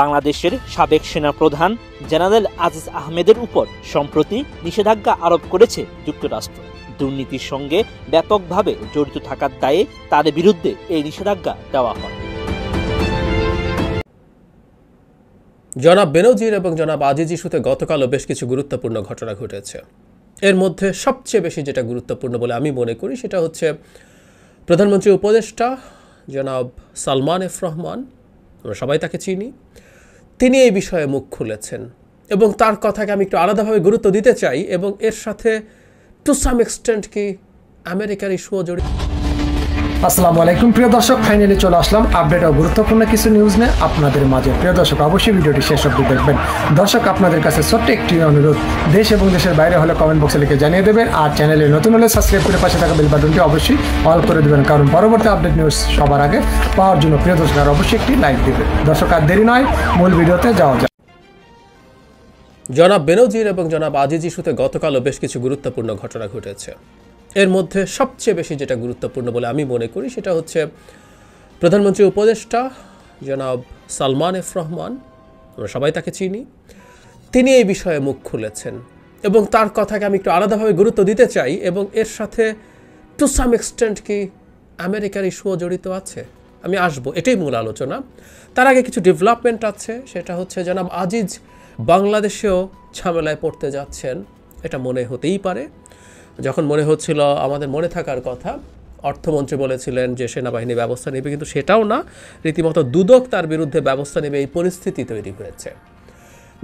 বাংলাদেশের সাবেক সেনাপ্রধান জেনারেল আজিজ আহমেদের উপর সম্প্রতি নিষেধাজ্ঞা আরোপ করেছে যুক্তরাষ্ট্র। দুর্নীতির সঙ্গে ব্যাপকভাবে জড়িত থাকার দায়ে তার বিরুদ্ধে এই নিষেধাজ্ঞা দেওয়া হয়। জনাব বেনজির এবং জনাব আজিজ ইস্যুতে গতকালও বেশ কিছু গুরুত্বপূর্ণ ঘটনা ঘটেছে। এর মধ্যে সবচেয়ে বেশি যেটা গুরুত্বপূর্ণ বলে আমি মনে করি সেটা হচ্ছে প্রধানমন্ত্রী উপদেষ্টা জনাব সালমান এফ রহমান, আমরা সবাই তাকে চিনি, তিনি এই বিষয়ে মুখ খুলেছেন এবং তার কথাকে আমি একটু আলাদাভাবে গুরুত্ব দিতে চাই এবং এর সাথে টু সাম এক্সটেন্ট কি আমেরিকার ইস্যুও জড়িত। আসসালামু আলাইকুম প্রিয় দর্শক, ফাইনালি চলে আসলাম আপডেট ও গুরুত্বপূর্ণ কিছু নিউজ নিয়ে আপনাদের মাঝে। প্রিয় দর্শক, অবশ্যই ভিডিওটি শেষ অবধি দেখবেন। দর্শক, আপনাদের কাছে ছোট্ট একটি অনুরোধ, দেশ এবং দেশের বাইরে হলে কমেন্ট বক্সে লিখে জানিয়ে দেবেন, আর চ্যানেলে নতুন হলে সাবস্ক্রাইব করে পাশে থাকা বেল বাটনটি অবশ্যই অল করে দেবেন, কারণ পরবর্তী আপডেট নিউজ সবার আগে পাওয়ার জন্য প্রিয় দর্শক আর অবশ্যই একটি লাইক দেবেন। দর্শক, আর দেরি নয়, মূল ভিডিওতে যাওয়া যাক। জনাব বেনজির এবং জনাব আজিজ ইস্যুতে গতকালও বেশ কিছু গুরুত্বপূর্ণ ঘটনা ঘটেছে। এর মধ্যে সবচেয়ে বেশি যেটা গুরুত্বপূর্ণ বলে আমি মনে করি সেটা হচ্ছে প্রধানমন্ত্রী উপদেষ্টা জনাব সালমান এফ রহমান, আমরা সবাই তাকে চিনি, তিনি এই বিষয়ে মুখ খুলেছেন এবং তার কথাকে আমি একটু আলাদাভাবে গুরুত্ব দিতে চাই এবং এর সাথে টু সাম এক্সটেন্ট কি আমেরিকার ইস্যুও জড়িত আছে। আমি আসবো, এটাই মূল আলোচনা। তার আগে কিছু ডেভেলপমেন্ট আছে, সেটা হচ্ছে জনাব আজিজ বাংলাদেশেও ঝামেলায় পড়তে যাচ্ছেন, এটা মনে হতেই পারে। যখন মনে হচ্ছিল আমাদের মনে থাকার কথা, অর্থমন্ত্রী বলেছিলেন যে সেনাবাহিনী ব্যবস্থা নেবে, কিন্তু সেটাও না, রীতিমতো দুদক তার বিরুদ্ধে ব্যবস্থা নেবে, এই পরিস্থিতি তৈরি হয়েছে।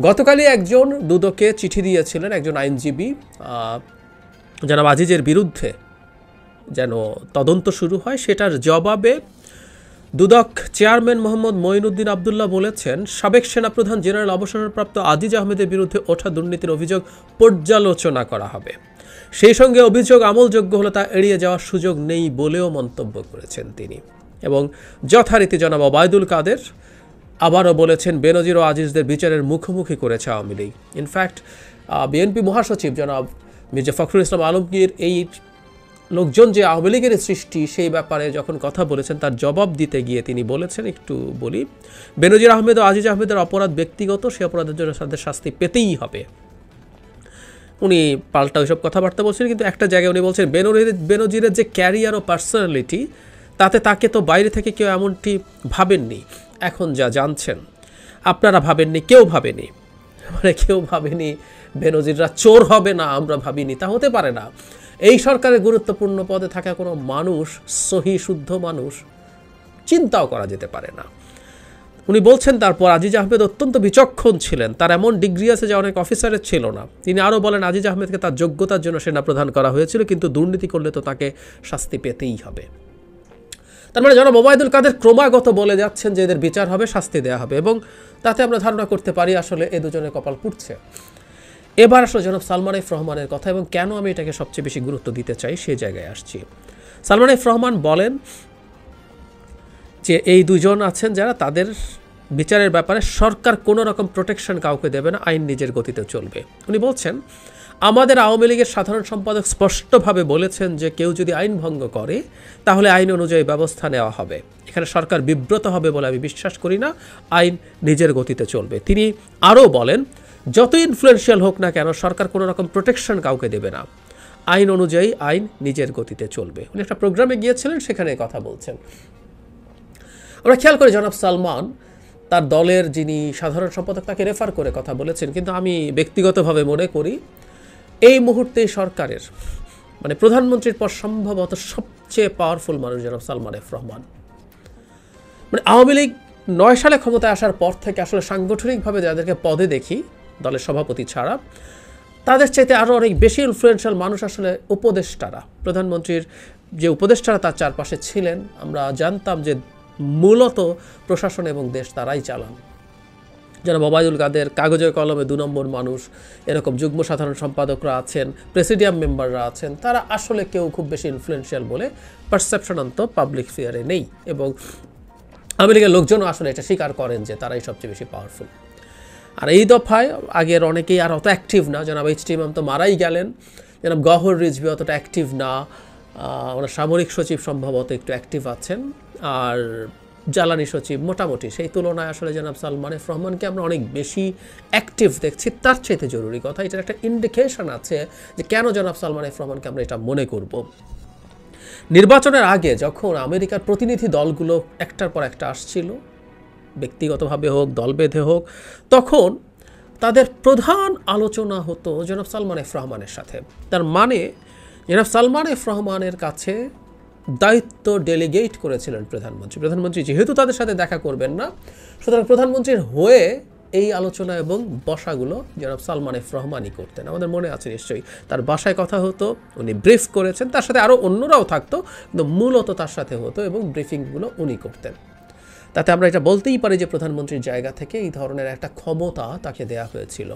গতকালই একজন দুদকে চিঠি দিয়েছিলেন, একজন আইনজীবী, জনাব আজিজের বিরুদ্ধে যেন তদন্ত শুরু হয়। সেটার জবাবে দুদক চেয়ারম্যান মোহাম্মদ মঈনুদ্দিন আবদুল্লাহ বলেছেন, সাবেক সেনাপ্রধান জেনারেল অবসরপ্রাপ্ত আজিজ আহমেদের বিরুদ্ধে ওঠা দুর্নীতির অভিযোগ পর্যালোচনা করা হবে, সেই সঙ্গে অভিযোগ আমলযোগ্য হলে তা এড়িয়ে যাওয়ার সুযোগ নেই বলেও মন্তব্য করেছেন তিনি। এবং যথারীতি জনাব ওবায়দুল কাদের আবারও বলেছেন, বেনজির ও আজিজদের বিচারের মুখোমুখি করেছে আওয়ামী লীগ। ইনফ্যাক্ট বিএনপি মহাসচিব জনাব মির্জা ফখরুল ইসলাম আলমগীর এই লোকজন যে আওয়ামী লীগের সৃষ্টি সেই ব্যাপারে যখন কথা বলেছেন, তার জবাব দিতে গিয়ে তিনি বলেছেন, একটু বলি, বেনজির আহমেদ ও আজিজ আহমেদের অপরাধ ব্যক্তিগত, সে অপরাধের জন্য তাদের শাস্তি পেতেই হবে। উনি পাল্টা ওইসব কথাবার্তা বলছেন, কিন্তু একটা জায়গায় উনি বলছেন বেনজিরের যে ক্যারিয়ার ও পার্সোনালিটি, তাতে তাকে তো বাইরে থেকে কেউ এমনটি ভাবেননি। এখন যা জানছেন আপনারা ভাবেননি, কেউ ভাবেনি, মানে কেউ ভাবেনি বেনজিররা চোর হবে না, আমরা ভাবিনি, তা হতে পারে না। এই সরকারের গুরুত্বপূর্ণ পদে থাকা কোনো মানুষ, সহি শুদ্ধ মানুষ, চিন্তাও করা যেতে পারে না। উনি বলছেন তারপর আজিজ আহমেদ অত্যন্ত বিচক্ষণ ছিলেন, তার এমন ডিগ্রি আছে যা অনেক অফিসারের ছিল না। তিনি আরও বলেন, আজিজ আহমেদকে তার যোগ্যতার জন্য সেনাপ্রধান করা হয়েছিল, কিন্তু দুর্নীতি করলে তো তাকে শাস্তি পেতেই হবে। তার মানে জনাব ওবায়দুল কাদের ক্রমাগত বলে যাচ্ছেন যে এদের বিচার হবে, শাস্তি দেওয়া হবে, এবং তাতে আমরা ধারণা করতে পারি আসলে এ দুজনের কপাল পুড়ছে। এবার আসলে জনাব সালমান এফ রহমানের কথা এবং কেন আমি এটাকে সবচেয়ে বেশি গুরুত্ব দিতে চাই সেই জায়গায় আসছি। সালমান এফ রহমান বলেন যে এই দুজন আছেন যারা, তাদের বিচারের ব্যাপারে সরকার কোনো রকম প্রোটেকশন কাউকে দেবে না, আইন নিজের গতিতে চলবে। উনি বলছেন, আমাদের আওয়ামী লীগের সাধারণ সম্পাদক স্পষ্টভাবে বলেছেন যে কেউ যদি আইন ভঙ্গ করে তাহলে আইন অনুযায়ী ব্যবস্থা নেওয়া হবে। এখানে সরকার বিব্রত হবে বলে আমি বিশ্বাস করি না, আইন নিজের গতিতে চলবে। তিনি আরও বলেন, যত ইনফ্লুয়েন্সিয়াল হোক না কেন, সরকার কোনো রকম প্রোটেকশন কাউকে দেবে না, আইন অনুযায়ী আইন নিজের গতিতে চলবে। উনি একটা প্রোগ্রামে গিয়েছিলেন, সেখানে কথা বলছেন। আমরা খেয়াল করি জনাব সালমান তার দলের যিনি সাধারণ সম্পাদক তাকে রেফার করে কথা বলেছেন, কিন্তু আমি ব্যক্তিগতভাবে মনে করি এই মুহূর্তে সরকারের, মানে প্রধানমন্ত্রীর পর সম্ভবত সবচেয়ে পাওয়ারফুল মানুষ জনাব সালমান এফ রহমান। মানে আওয়ামী লীগ 9 সালে ক্ষমতায় আসার পর থেকে আসলে সাংগঠনিকভাবে যাদেরকে পদে দেখি, দলের সভাপতি ছাড়া, তাদের চাইতে আরও অনেক বেশি ইনফ্লুয়েন্সিয়াল মানুষ আসলে উপদেষ্টারা। প্রধানমন্ত্রীর যে উপদেষ্টারা তার চারপাশে ছিলেন, আমরা জানতাম যে মূলত প্রশাসন এবং দেশ তারাই চালান। জনাব ওবায়দুল কাদের কাগজে কলমে 2 নম্বর মানুষ, এরকম যুগ্ম সাধারণ সম্পাদকরা আছেন, প্রেসিডিয়াম মেম্বাররা আছেন, তারা আসলে কেউ খুব বেশি ইনফ্লুয়েন্সিয়াল বলে পারসেপশন অন্ত পাবলিক ফিয়ারে নেই, এবং আওয়ামী লীগের লোকজনও আসলে এটা স্বীকার করেন যে তারাই সবচেয়ে বেশি পাওয়ারফুল। আর এই দফায় আগের অনেকেই আর অত অ্যাক্টিভ না। জনাব এইচ.টি. ইমাম তো মারাই গেলেন, জনাব গহর রিজভী অতটা অ্যাক্টিভ না, ওনার সামরিক সচিব সম্ভবত একটু অ্যাক্টিভ আছেন, আর জ্বালানি সচিব মোটামুটি সেই তুলনায় আসলে জনাব সালমান এফ রহমানকে আমরা অনেক বেশি অ্যাক্টিভ দেখছি। তার চাইতে জরুরি কথা, এটার একটা ইন্ডিকেশন আছে যে কেন জনাব সালমান এফ রহমানকে আমরা এটা মনে করব। নির্বাচনের আগে যখন আমেরিকার প্রতিনিধি দলগুলো একটার পর একটা আসছিল, ব্যক্তিগতভাবে হোক দল বেঁধে হোক, তখন তাদের প্রধান আলোচনা হতো জনাব সালমান এফ রহমানের সাথে। তার মানে জনাব সালমান এফ রহমানের কাছে দায়িত্ব ডেলিগেট করেছিলেন প্রধানমন্ত্রী যেহেতু তাদের সাথে দেখা করবেন না, সুতরাং প্রধানমন্ত্রীর হয়ে এই আলোচনা এবং বসাগুলো জনাব সালমান এফ রহমানই করতেন। আমাদের মনে আছে নিশ্চয়ই, তার বাসায় কথা হতো, উনি ব্রিফ করেছেন, তার সাথে আরও অন্যরাও থাকতো, কিন্তু মূলত তার সাথে হতো এবং ব্রিফিংগুলো উনি করতেন। তাতে আমরা এটা বলতেই পারি যে প্রধানমন্ত্রীর জায়গা থেকে এই ধরনের একটা ক্ষমতা তাকে দেয়া হয়েছিল।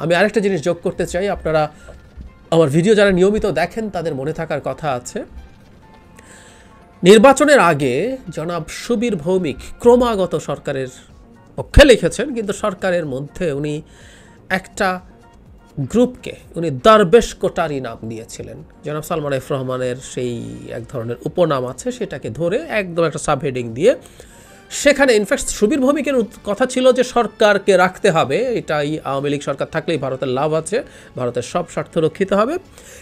আমি আরেকটা জিনিস যোগ করতে চাই, আপনারা আমার ভিডিও যারা নিয়মিত দেখেন তাদের মনে থাকার কথা আছে, নির্বাচনের আগে জনাব সুবীর ভৌমিক ক্রমাগত সরকারের পক্ষে লিখেছেন, কিন্তু সরকারের মধ্যে উনি একটা গ্রুপকে উনি দরবেশ কোটারি নাম দিয়েছিলেন। জনাব সালমান এফ রহমানের সেই এক ধরনের উপনাম আছে, সেটাকে ধরে একদম একটা সাবহেডিং দিয়ে সেখানে ইনফ্যাক্ট সুবীর ভৌমিকের কথা ছিল যে সরকারকে রাখতে হবে, এটাই আওয়ামী লীগ সরকার থাকলেই ভারতের লাভ আছে, ভারতের সব স্বার্থ রক্ষিত হবে।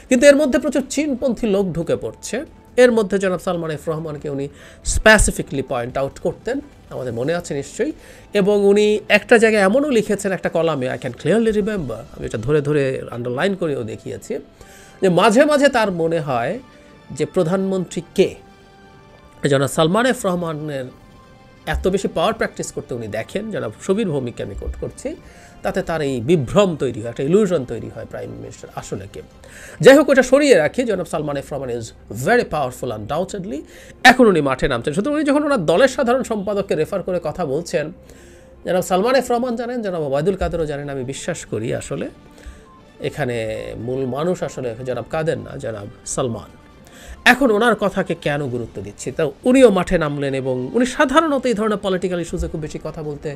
কিন্তু এর মধ্যে প্রচুর চীনপন্থী লোক ঢুকে পড়ছে। এর মধ্যে জনাব সালমান এফ রহমানকে উনি স্পেসিফিকলি পয়েন্ট আউট করতেন, আমাদের মনে আছে নিশ্চয়ই। এবং উনি একটা জায়গায় এমনও লিখেছেন একটা কলামে, আই ক্যান ক্লিয়ারলি রিমেম্বার, আমি এটা ধরে ধরে আন্ডারলাইন করেও দেখিয়েছি, যে মাঝে মাঝে তার মনে হয় যে প্রধানমন্ত্রী কে, জনাব সালমান এফ রহমানের এত বেশি পাওয়ার প্র্যাকটিস করতে উনি দেখেন, জনাব সুবীর ভৌমিককে আমি কোট করছি, তাতে তার এই বিভ্রম তৈরি হয়, একটা ইলিউশন তৈরি হয় প্রাইম মিনিস্টার আসলে কে। যাই হোক, ওটা সরিয়ে রাখি, জনাব Salman F Rahman is very powerful undoubtedly. এখন উনি মাঠে নামছেন, শুধু উনি যখন ওনার দলের সাধারণ সম্পাদককে রেফার করে কথা বলছেন, জনাব সালমান এফ রহমান জানেন, জনাব ওবায়দুল কাদেরও জানেন, আমি বিশ্বাস করি আসলে এখানে মূল মানুষ আসলে জনাব কাদের না, জনাব সালমান। এখন ওনার কথাকে কেন গুরুত্ব দিচ্ছি, তা উনিও মাঠে নামলেন এবং উনি সাধারণত এই ধরনের পলিটিক্যাল ইস্যুসে খুব বেশি কথা বলতে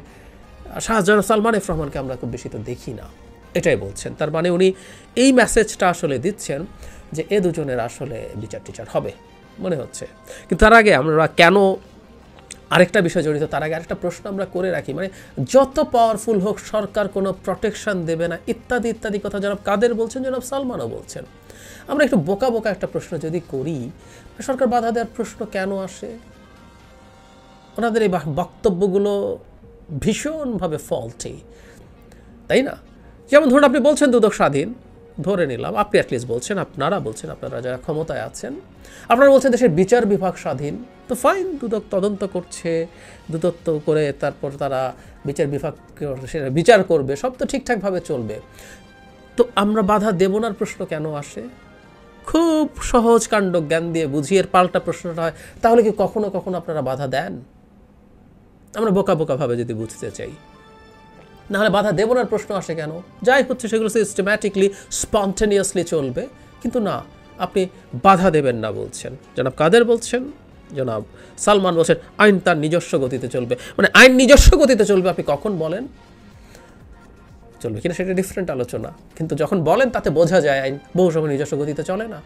জনাব সালমান এফ রহমানকে আমরা খুব বেশি তো দেখি না, এটাই বলছেন। তার মানে উনি এই মেসেজটা আসলে দিচ্ছেন যে এ দুজনের আসলে বিচার টিচার হবে মনে হচ্ছে। কিন্তু তার আগে আমরা কেন আরেকটা বিষয় জড়িত, তার আগে আরেকটা প্রশ্ন আমরা করে রাখি, মানে যত পাওয়ারফুল হোক সরকার কোনো প্রোটেকশন দেবে না ইত্যাদি ইত্যাদি কথা জনাব কাদের বলছেন, জনাব সালমানও বলছেন। আমরা একটু বোকা বোকা একটা প্রশ্ন যদি করি, সরকার বাধা দেওয়ার প্রশ্ন কেন আসে? ওনাদের এই বক্তব্যগুলো ভীষণভাবে ফল্টি, তাই না? যেমন ধরুন আপনি বলছেন দুদক স্বাধীন, ধরে নিলাম আপনি অ্যাটলিস্ট বলছেন, আপনারা বলছেন, আপনারা যারা ক্ষমতায় আছেন আপনারা বলছেন দেশের বিচার বিভাগ স্বাধীন, তো ফাইন, দুদক তদন্ত করছে, দুদক করে তারপর তারা বিচার বিভাগ বিচার করবে, সব তো ঠিকঠাকভাবে চলবে, তো আমরা বাধা দেব না প্রশ্ন কেন আসে? খুব সহজ কাণ্ড জ্ঞান দিয়ে বুঝিয়ে এর পাল্টা প্রশ্নটা হয়, তাহলে কি কখনো কখনো আপনারা বাধা দেন? আমরা বোকা বোকাভাবে যদি বুঝতে চাই, নাহলে বাধা দেব না প্রশ্ন আসে কেন? যাই হচ্ছে সেগুলো সিস্টেম্যাটিকলি স্পন্টেনিয়াসলি চলবে, কিন্তু না, আপনি বাধা দেবেন না বলছেন। জনাব কাদের বলছেন, জনাব সালমান বলছেন আইন তার নিজস্ব গতিতে চলবে, মানে আইন নিজস্ব গতিতে চলবে আপনি কখন বলেন? চলবে কিনা সেটা ডিফারেন্ট আলোচনা, কিন্তু যখন বলেন তাতে বোঝা যায় আইন বহু সময় নিজস্ব গতিতে চলে না,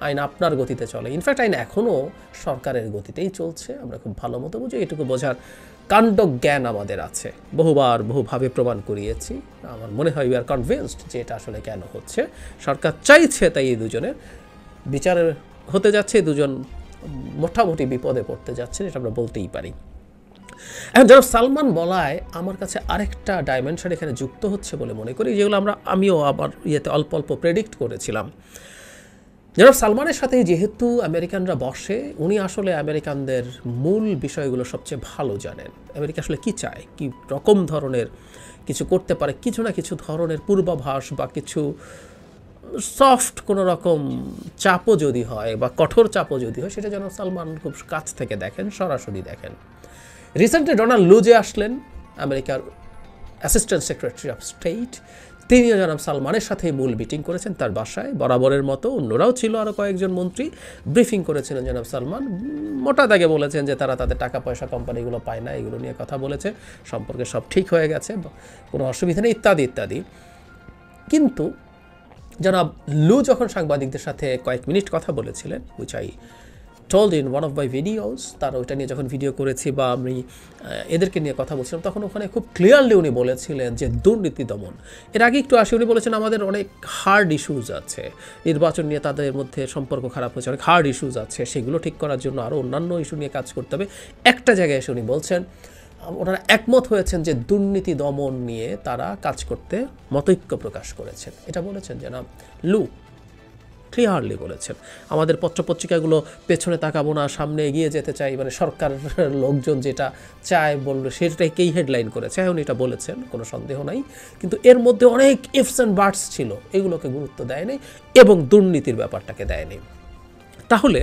আইন আপনার গতিতে চলে। ইনফ্যাক্ট আইন এখনও সরকারের গতিতেই চলছে, আমরা খুব ভালো মতো বুঝি, এটুকু বোঝার কাণ্ড জ্ঞান আমাদের আছে, বহুভাবে প্রমাণ করিয়েছি। আমার মনে হয় উই আর কনভিন্সড যে এটা আসলে কেন হচ্ছে, সরকার চাইছে তাই এই দুজনের বিচার হতে যাচ্ছে, দুজন মোটামুটি বিপদে পড়তে যাচ্ছেন, এটা আমরা বলতেই পারি। এখন জনাব সালমান বলায় আমার কাছে আরেকটা ডাইমেনশন এখানে যুক্ত হচ্ছে বলে মনে করি, যেগুলো আমিও আবার ইয়েতে অল্প অল্প প্রেডিক্ট করেছিলাম। জনাব সালমানের সাথে যেহেতু আমেরিকানরা বসে, উনি আসলে আমেরিকানদের মূল বিষয়গুলো সবচেয়ে ভালো জানেন, আমেরিকা আসলে কী চায়, কী রকম ধরনের কিছু করতে পারে, কিছু না কিছু ধরনের পূর্বাভাস বা কিছু সফট কোনো রকম চাপও যদি হয় বা কঠোর চাপও যদি হয়, সেটা জনাব সালমান খুব কাছ থেকে দেখেন, সরাসরি দেখেন। রিসেন্টলি ডোনাল্ড লু যে আসলেন, আমেরিকার অ্যাসিস্ট্যান্ট সেক্রেটারি অফ স্টেট, তিনিও জনাব সালমানের সাথে মূল মিটিং করেছেন তার বাসায়, বরাবরের মতো অন্যরাও ছিল, আরও কয়েকজন মন্ত্রী ব্রিফিং করেছিলেন জনাব সালমান। মোটা দাগে বলেছেন যে তারা তাদের টাকা পয়সা কোম্পানিগুলো পায় না, এগুলো নিয়ে কথা বলেছে, সম্পর্কে সব ঠিক হয়ে গেছে, কোনো অসুবিধা নেই ইত্যাদি ইত্যাদি। কিন্তু জনাব লু যখন সাংবাদিকদের সাথে কয়েক মিনিট কথা বলেছিলেন, which I told in one of my videos, তার ওইটা নিয়ে যখন ভিডিও করেছি বা আমি এদেরকে নিয়ে কথা বলছিলাম, তখন ওখানে খুব ক্লিয়ারলি উনি বলেছিলেন যে দুর্নীতি দমন। এর আগে একটু আসি উনি বলেছেন আমাদের অনেক হার্ড ইস্যুজ আছে, নির্বাচন নিয়ে তাদের মধ্যে সম্পর্ক খারাপ হয়েছে, অনেক হার্ড ইস্যুজ আছে, সেগুলো ঠিক করার জন্য আরও অন্যান্য ইস্যু নিয়ে কাজ করতে হবে। একটা জায়গায় এসে উনি বলছেন ওনারা একমত হয়েছেন যে দুর্নীতি দমন নিয়ে তারা কাজ করতে মতৈক্য প্রকাশ করেছেন। এটা বলেছেন জনাব লু, ক্লিয়ারলি বলেছেন। আমাদের পত্রপত্রিকাগুলো পেছনে তাকাবো না, সামনে এগিয়ে যেতে চাই, মানে সরকার লোকজন যেটা চায় বললো সেটাকেই হেডলাইন করেছে, উনি এটা বলেছেন, কোনো সন্দেহ নাই। কিন্তু এর মধ্যে অনেক ইফস অ্যান্ড বাটস ছিল, এগুলোকে গুরুত্ব দেয়নি এবং দুর্নীতির ব্যাপারটাকে দেয়নি। তাহলে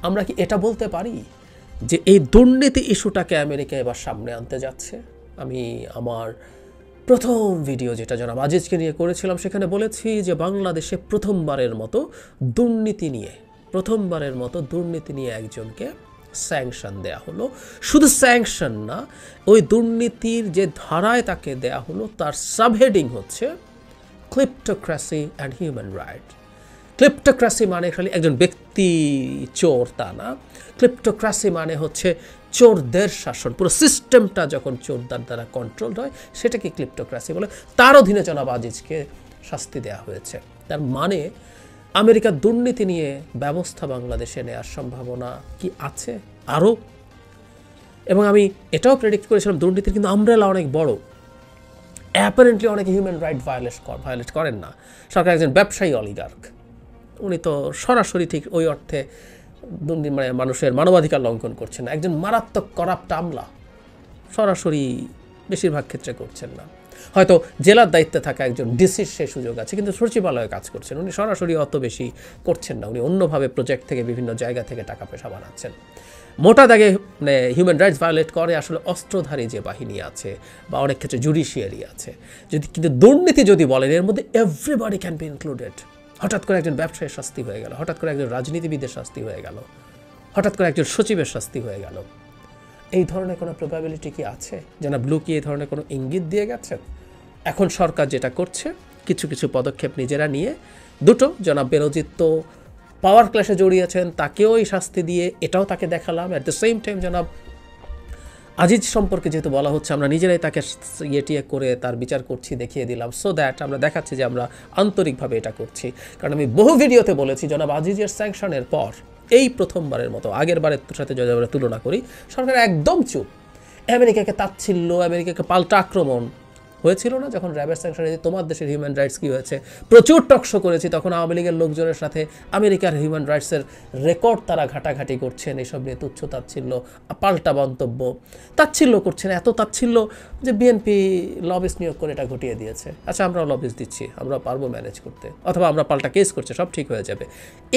আমরা কি এটা বলতে পারি যে এই দুর্নীতি ইস্যুটাকে আমেরিকা এবার সামনে আনতে যাচ্ছে? আমি আমার প্রথম ভিডিও যেটা জনাব আজিজকে নিয়ে করেছিলাম সেখানে বলেছি যে বাংলাদেশে প্রথমবারের মতো দুর্নীতি নিয়ে একজনকে স্যাংশন দেয়া হলো। শুধু স্যাংশন না, ওই দুর্নীতির যে ধারায় তাকে দেয়া হলো তার সাবহেডিং হচ্ছে ক্লিপ্টোক্রাসি অ্যান্ড হিউম্যান রাইট। ক্লিপ্টোক্রাসি মানে খালি একজন ব্যক্তি চোর তা না, ক্লিপ্টোক্রাসি মানে হচ্ছে চোরদের শাসন, পুরো সিস্টেমটা যখন চোরদার দ্বারা কন্ট্রোল হয় সেটাকে ক্লিপ্টোক্রাসি বলে। তার অধীনে জনাব আজিজকে শাস্তি দেওয়া হয়েছে। তার মানে আমেরিকার দুর্নীতি নিয়ে ব্যবস্থা বাংলাদেশে নেওয়ার সম্ভাবনা কি আছে আরও? এবং আমি এটাও প্রেডিক্ট করেছিলাম দুর্নীতির কিন্তু আমব্রেলা অনেক বড়। অ্যাপারেন্টলি অনেকে হিউম্যান রাইট ভায়োলেট করেন না। সরকার একজন ব্যবসায়ী অলিগার্ক, উনি তো সরাসরি ঠিক ওই অর্থে মানে মানুষের মানবাধিকার লঙ্ঘন করছেন না। একজন মারাত্মক করাপ্ট আমলা সরাসরি বেশিরভাগ ক্ষেত্রে করছেন না। হয়তো জেলার দায়িত্বে থাকা একজন ডিসির সে সুযোগ আছে, কিন্তু সচিবালয়ে কাজ করছেন, উনি সরাসরি অত বেশি করছেন না, উনি অন্যভাবে প্রজেক্ট থেকে বিভিন্ন জায়গা থেকে টাকা পয়সা বানাচ্ছেন। মোটা দাগে মানে হিউম্যান রাইটস ভায়োলেট করে আসলে অস্ত্রধারী যে বাহিনী আছে বা অনেক ক্ষেত্রে জুডিশিয়ারি আছে। কিন্তু দুর্নীতি যদি বলেন এর মধ্যে এভরিবডি ক্যান বি ইনক্লুডেড। হঠাৎ করে একজন ব্যবসায়ীর শাস্তি হয়ে গেল, হঠাৎ করে একজন রাজনীতিবিদের শাস্তি হয়ে গেল, হঠাৎ করে একজন সচিবের শাস্তি হয়ে গেল। এই ধরনের কোনো প্রবাবিলিটি কি আছে? জনাব লু কি এই ধরনের কোনো ইঙ্গিত দিয়ে গেছেন? এখন সরকার যেটা করছে কিছু কিছু পদক্ষেপ নিজেরা নিয়ে, দুটো, জনাব বেনজির তো পাওয়ার ক্ল্যাশে জড়িয়েছেন, তাকেও এই শাস্তি দিয়ে এটাও তাকে দেখালাম। অ্যাট দ্য সেম টাইম জনাব আজিজ সম্পর্কে যেহেতু বলা হচ্ছে আমরা নিজেরাই তাকে ইয়েটিয়ে করে তার বিচার করছি, দেখিয়ে দিলাম, সো দ্যাট আমরা দেখাচ্ছি যে আমরা আন্তরিকভাবে এটা করছি। কারণ আমি বহু ভিডিওতে বলেছি জনাব আজিজের স্যাংশনের পর এই প্রথমবারের মতো, আগের বারের সাথে যদি আমরা তুলনা করি, সরকার একদম চুপ। আমেরিকাকে তাচ্ছিল্য, আমেরিকাকে পাল্টা আক্রমণ হয়েছিল না যখন র্যাবের স্যাংশনে তোমার দেশের হিউম্যান রাইটস কী হয়েছে, প্রচুর টকশো করেছি, তখন আওয়ামী লীগের লোকজনের সাথে আমেরিকার হিউম্যান রাইটসের রেকর্ড তারা ঘাটাঘাটি করছেন, এসব নিয়ে তুচ্ছ তাচ্ছিল্য, পাল্টা মন্তব্য, তাচ্ছিল্য করছেন, এত তাচ্ছিল্য যে বিএনপি লবিস্ট নিয়োগ করে এটা ঘটিয়ে দিয়েছে। আচ্ছা আমরাও লবিস্ট দিচ্ছি, আমরা পারবো ম্যানেজ করতে, অথবা আমরা পাল্টা কেস করছে, সব ঠিক হয়ে যাবে।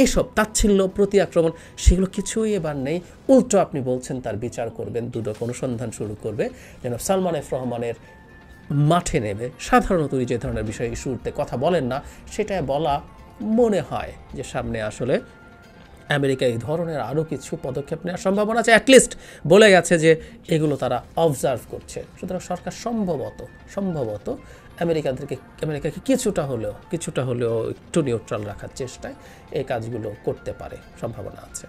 এইসব তাচ্ছিল্য, প্রতি আক্রমণ, সেগুলো কিছুই এবার নেই। উল্টো আপনি বলছেন তার বিচার করবেন, দুদক অনুসন্ধান শুরু করবে, যেন সালমান এফ রহমানের মাঠে নেবে। সাধারণত যে ধরনের বিষয় ইস্যুতে কথা বলেন না, সেটাই বলা মনে হয় যে সামনে আসলে আমেরিকা এই ধরনের আরও কিছু পদক্ষেপ নেওয়ার সম্ভাবনা আছে। অ্যাটলিস্ট বলে গেছে যে এগুলো তারা অবজার্ভ করছে। সুতরাং সরকার সম্ভবত আমেরিকাকে কিছুটা হলেও একটু নিউট্রাল রাখার চেষ্টায় এই কাজগুলো করতে পারে, সম্ভাবনা আছে।